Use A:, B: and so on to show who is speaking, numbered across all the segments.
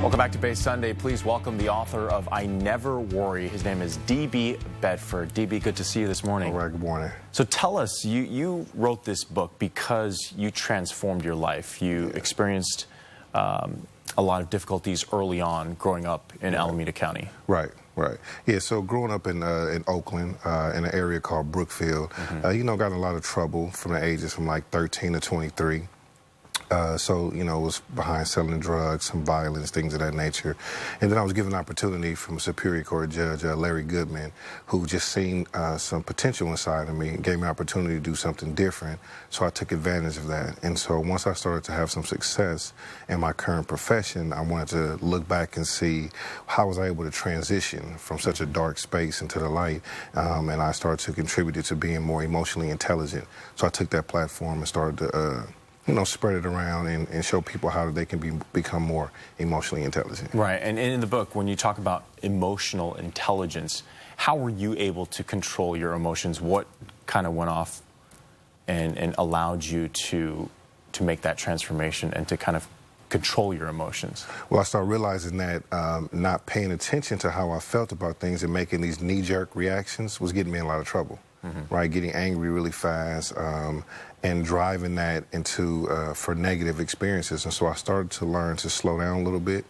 A: Welcome back to Bay Sunday. Please welcome the author of I Never Worry. His name is D.B. Bedford. D.B., good to see you this morning.
B: All right, good morning.
A: So tell us, you wrote this book because you transformed your life. You experienced a lot of difficulties early on growing up in Alameda County.
B: Right. Yeah, so growing up in Oakland, in an area called Brookfield, got in a lot of trouble from the ages from like 13 to 23. So, was behind selling drugs, some violence, things of that nature. And then I was given an opportunity from a Superior Court Judge, Larry Goodman, who just seen some potential inside of me and gave me an opportunity to do something different. So I took advantage of that. And so once I started to have some success in my current profession, I wanted to look back and see how was I able to transition from such a dark space into the light. And I started to contribute to being more emotionally intelligent. So I took that platform and started to spread it around and show people how they can become more emotionally intelligent.
A: Right, and in the book, when you talk about emotional intelligence, how were you able to control your emotions? What kind of went off and allowed you to make that transformation and to kind of control your emotions?
B: Well, I started realizing that not paying attention to how I felt about things and making these knee-jerk reactions was getting me in a lot of trouble. Right, getting angry really fast and driving that into for negative experiences. And so I started to learn to slow down a little bit,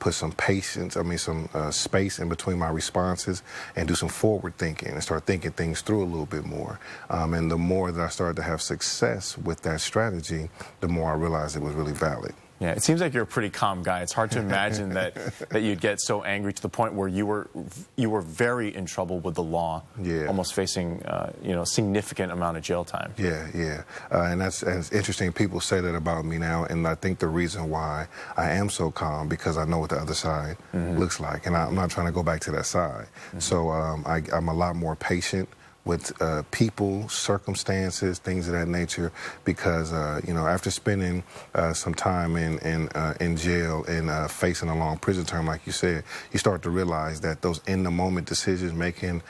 B: put some patience, some space in between my responses, and do some forward thinking and start thinking things through a little bit more. And the more that I started to have success with that strategy, the more I realized it was really valid.
A: Yeah, it seems like you're a pretty calm guy. It's hard to imagine that you'd get so angry to the point where you were very in trouble with the law, almost facing a significant amount of jail time.
B: Yeah, and that's interesting. People say that about me now, and I think the reason why I am so calm because I know what the other side looks like, and I'm not trying to go back to that side. So I'm a lot more patient with people, circumstances, things of that nature, because after spending some time in jail and facing a long prison term, like you said, you start to realize that those in-the-moment decisions, making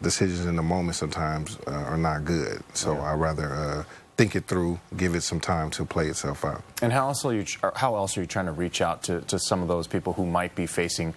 B: decisions in the moment sometimes are not good. So I rather think it through, give it some time to play itself out.
A: And how else are you trying to reach out to some of those people who might be facing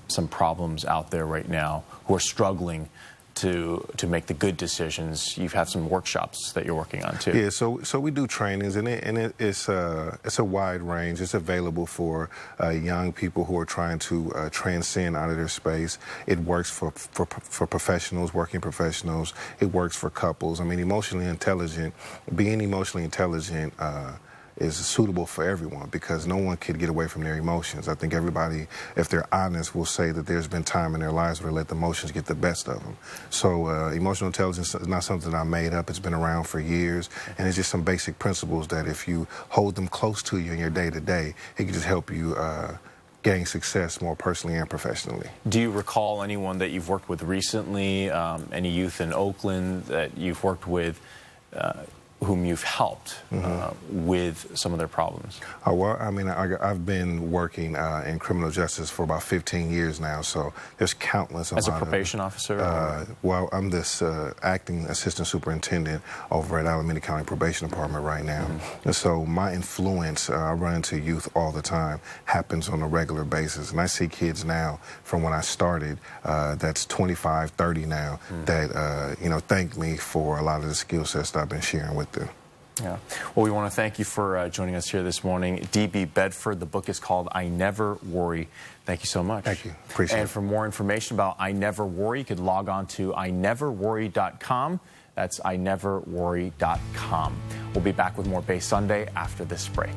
A: some problems out there right now, who are struggling to make the good decisions? You've had some workshops that you're working on too.
B: Yeah, so we do trainings, and it's a wide range. It's available for young people who are trying to transcend out of their space. It works for professionals, working professionals. It works for couples. Being emotionally intelligent is suitable for everyone because no one could get away from their emotions. I think everybody, if they're honest, will say that there's been time in their lives where they let the emotions get the best of them. So emotional intelligence is not something I made up. It's been around for years, and it's just some basic principles that if you hold them close to you in your day-to-day, it can just help you gain success more personally and professionally.
A: Do you recall anyone that you've worked with recently, any youth in Oakland that you've worked with whom you've helped with some of their problems?
B: Well, I've been working in criminal justice for about 15 years now, so there's countless.
A: As a probation officer?
B: Well, I'm this acting assistant superintendent over at Alameda County Probation Department right now. And so my influence, I run into youth all the time, happens on a regular basis. And I see kids now from when I started, that's 25, 30 now, that, thank me for a lot of the skill sets that I've been sharing with them.
A: Yeah. Well, we want to thank you for joining us here this morning. D.B. Bedford, the book is called I Never Worry. Thank you so much.
B: Thank you. Appreciate it.
A: And for more information about I Never Worry, you could log on to INeverWorry.com. That's INeverWorry.com. We'll be back with more Bay Sunday after this break.